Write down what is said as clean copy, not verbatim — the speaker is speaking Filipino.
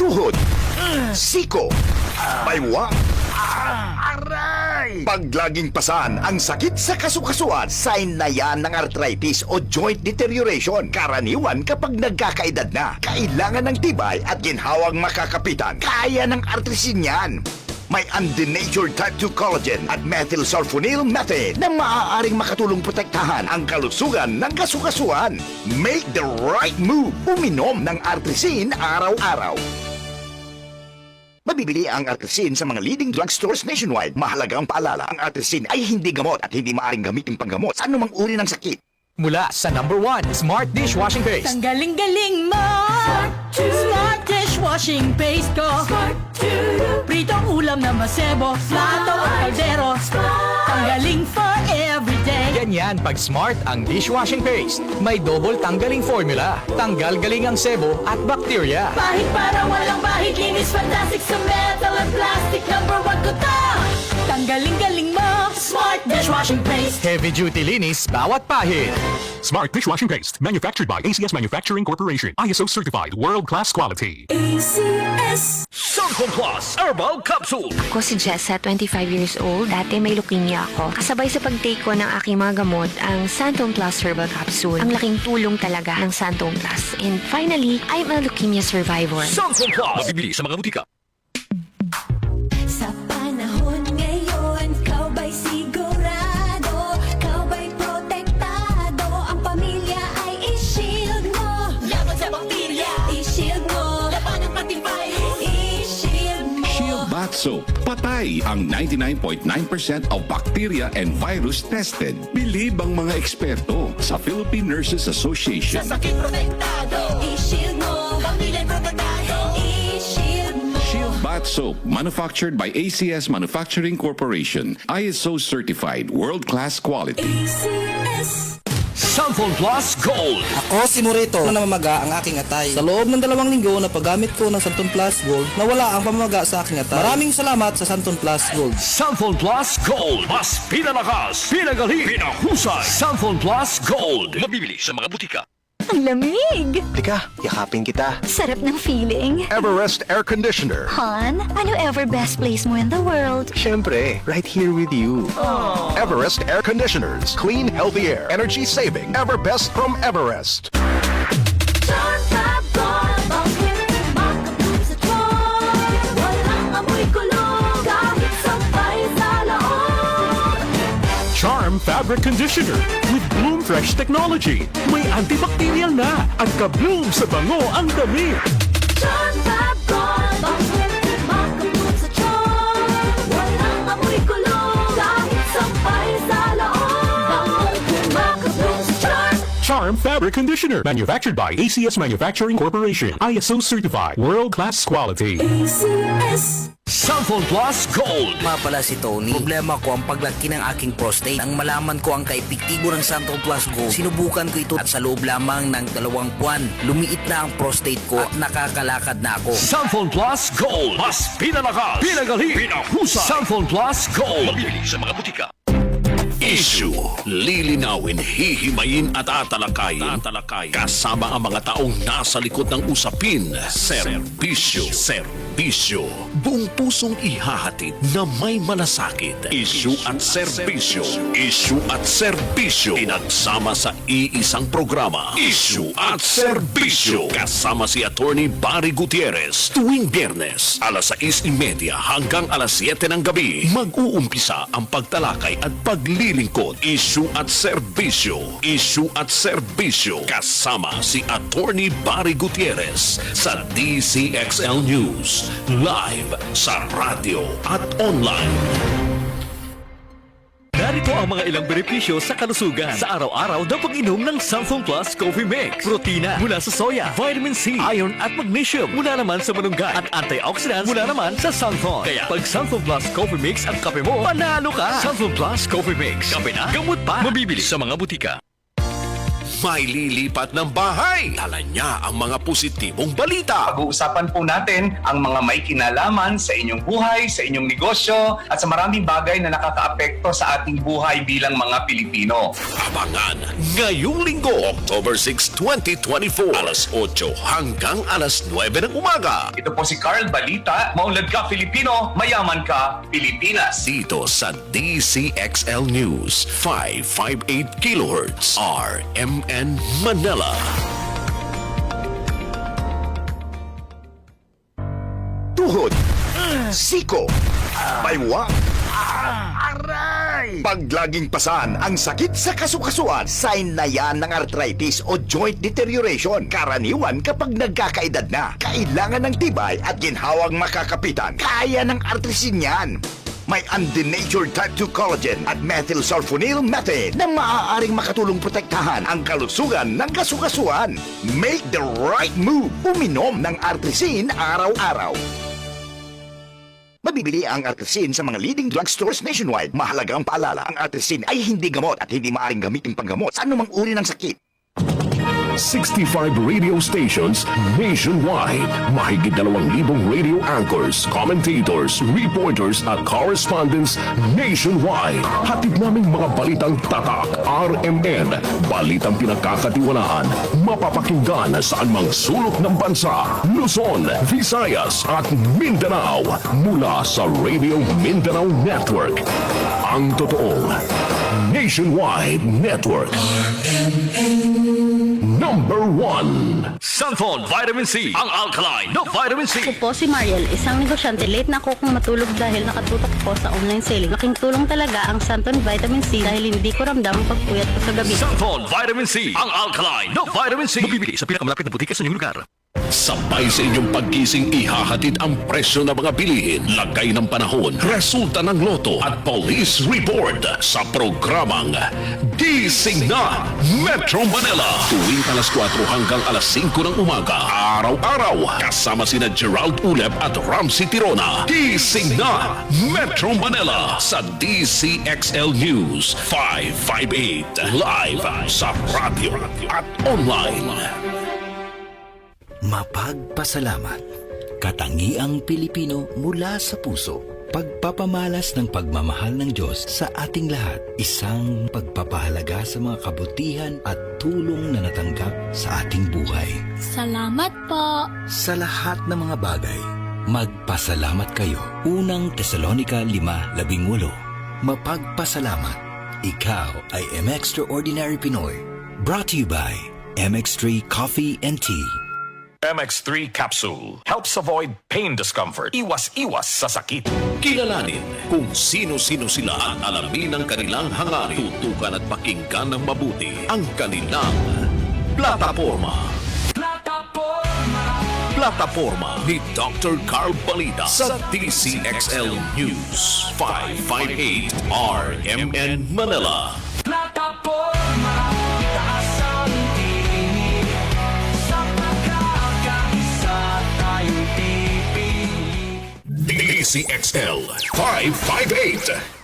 tuhod, siko, baywa, aray! Pag laging pasan ang sakit sa kasukasuan, sign na yan ng arthritis o joint deterioration. Karaniwan kapag nagkakaedad na, kailangan ng tibay at ginhawang makakapitan. Kaya ng artrisin yan. May undenatured type 2 collagen at methylsulfonyl methane na maaaring makatulong protektahan ang kalusugan ng kasukasuan. Make the right move. Uminom ng artrisin araw-araw. Mabibili ang artrisin sa mga leading drugstores nationwide. Mahalagang paalala, ang artrisin ay hindi gamot at hindi maaaring gamitin panggamot sa anumang uri ng sakit. Mula sa #1 Smart Dishwashing Paste. Ang galing-galing mo! Smart dishwashing paste ko. Pritong ulam na masebo, plato at kaldero. Tanggaling for everyday. Ganyan pag Smart ang dishwashing paste. May double tanggaling formula. Tanggal galing ang sebo at bakterya. Bahid para walang bahid, linis fantastic sa metal at plastic. #1 ko to! Tanggaling-galing mo! Smart dishwashing paste. Heavy duty linis bawat pahid. Smart Dishwashing Paste, manufactured by ACS Manufacturing Corporation. ISO certified, world-class quality. ACS. Santon Plus Herbal Capsule. Ako si Jessa, 25 years old. Dati may leukemia ako. Kasabay sa pag-take ko ng aking mga gamot, ang Santon Plus Herbal Capsule. Ang laking tulong talaga ng Santon Plus. And finally, I'm a leukemia survivor. Santon Plus. Mabibili sa mga butika. Sa panahon ngayon, kau ba'y sigurado? Kau ba'y protektado? Ang pamilya ay i-shield mo. Laban sa bakterya, i-shield mo. Laban ng patibay, i-shield mo. Shield Bath Soap. Patay ang 99.9% of bacteria and virus tested. Believe ang mga eksperto sa Philippine Nurses Association. Sa sakit protektado, i-shield mo. Pamilya protektado, i-shield mo. Shield Bath Soap, manufactured by ACS Manufacturing Corporation. ISO certified, world-class quality. ACS. Santon Plus Gold. Ako si Morito na namamaga ang aking atay. Sa loob ng 2 linggo na paggamit ko ng Santon Plus Gold, nawala ang pamamaga sa aking atay. Maraming salamat sa Santon Plus Gold. Santon Plus Gold. Mas pinalakas, pinagaling, pinahusay. Santon Plus Gold. Mabibili sa mga butika. Ang lamig! Tika, yakapin kita. Sarap ng feeling. Everest Air Conditioner. Han, ano ever best place mo in the world? Siyempre, right here with you. Everest Air Conditioners. Clean, healthy air. Energy saving. Ever best from Everest. Charm Fabric Conditioner with Bloom Fresh Technology. May antibacterial na at ka-bloom sa bango ang damit. Charm Fabric Conditioner, manufactured by ACS Manufacturing Corporation. ISO certified, world-class quality. ACS. Santon Plus Gold. Pala si Tony. Problema ko ang paglaki ng aking prostate. Nang malaman ko ang kaepektibo ng Santon Plus Gold, sinubukan ko ito at sa loob lamang ng 2 buwan, lumiit na ang prostate ko at nakakalakad na ako. Santon Plus Gold. Mas pinalakas, pinagaling, pinahusay. Santon Plus Gold. Mabibili sa mga butika. Issue. Lilinawin, hihimayin at atalakayin. Kasama ang mga taong nasa likod ng usapin. Serbisyo. Buong pusong ihahatid na may malasakit. Issue at serbisyo. Pinagsama sa iisang programa. Issue at serbisyo. Kasama si Attorney Barry Gutierrez. Tuwing Biyernes, alas 6:30 hanggang alas 7 ng gabi. Mag-uumpisa ang pagtalakay at paglilingkod. Issue at serbisyo. Kasama si Attorney Barry Gutierrez sa DCXL News. Live sa radyo at online. Narito ang mga ilang benepisyo sa kalusugan sa araw-araw na pag-inom ng Santon Plus Coffee Mix. Protina mula sa soya, vitamin C, iron at magnesium mula naman sa malunggay at antioxidants mula naman sa Santon. Kaya pag Santon Plus Coffee Mix ang kape mo, panalo ka! Santon Plus Coffee Mix. Kape na, gamot pa. Mabibili sa mga butika. may lilipat ng bahay. Dala niya ang mga positibong balita. Pag-uusapan po natin ang mga may kinalaman sa inyong buhay, sa inyong negosyo, at sa maraming bagay na nakakaapekto sa ating buhay bilang mga Pilipino. Abangan ngayong linggo, October 6, 2024, alas 8 hanggang alas 9 ng umaga. Ito po si Carl Balita, maunlad ka Filipino, mayaman ka Pilipinas. Dito sa DCXL News, 558 kHz, RMN Manila. Tuhod, siko, baywang, aray! Pag laging pasan ang sakit sa kasukasuan, sign na yan ng arthritis o joint deterioration. Karaniwan kapag nagkakaedad na, kailangan ng tibay at ginhawang makakapitan. Kaya ng artrisin yan. May undenatured type 2 collagen at methylsulfonyl methane na maaaring makatulong protektahan ang kalusugan ng kasukasuan. Make the right move. Uminom ng artrisin araw-araw. Mabibili ang artrisin sa mga leading drugstores nationwide. Mahalaga ang paalala, ang artrisin ay hindi gamot at hindi maaaring gamitin panggamot sa anumang uri ng sakit. 65 radio stations nationwide. Mahigit 2,000 radio anchors, commentators, reporters at correspondents nationwide. Hatid naming mga balitang tatak, RMN, balitang pinagkakatiwalaan, mapapakinggan saan mang sulok ng bansa, Luzon, Visayas at Mindanao mula sa Radio Mindanao Network. Ang totoong Nationwide Network. Number 1. Santon Vitamin C, ang alkaline na vitamin C. Ako po si Mariel, isang negosyante. Late na ako kung matulog dahil nakatutok ko sa online selling. Laking tulong talaga ang Santon Vitamin C dahil hindi ko ramdam ang pagpuyat ko sa gabi. Santon Vitamin C, ang alkaline na vitamin C. Mabibili sa pinakamalapit na butika sa inyong lugar. Sabay sa inyong pagkising ihahatid ang presyo ng mga bilihin, lagay ng panahon, resulta ng loto at police report sa programang Gising na Metro Manila. Tuwing alas 4 hanggang alas 5 ng umaga, araw-araw, kasama sina Gerald Ulep at Ramsey Tirona. Gising na Metro Manila sa DCXL News 558, live sa radio at online. Mapagpasalamat. Katangiang Pilipino mula sa puso. Pagpapamalas ng pagmamahal ng Diyos sa ating lahat. Isang pagpapahalaga sa mga kabutihan at tulong na natanggap sa ating buhay. Salamat po. Sa lahat ng mga bagay, magpasalamat kayo. Unang Tesalonica 5:18. Mapagpasalamat. Ikaw ay M-Extraordinary Pinoy. Brought to you by MX3 Coffee and Tea. MX3 Capsule helps avoid pain discomfort. Iwas-iwas sa sakit. Kilalanin kung sino-sino sila at alamin ang kanilang hangarin. Tutukan at pakinggan ng mabuti ang kanilang plataforma. Plataforma ni Dr. Carl Balita sa DCXL News 558 RMN Manila. Plataforma, itaas ang tinig sa pagkakaisa tayong tipi. DCXL 558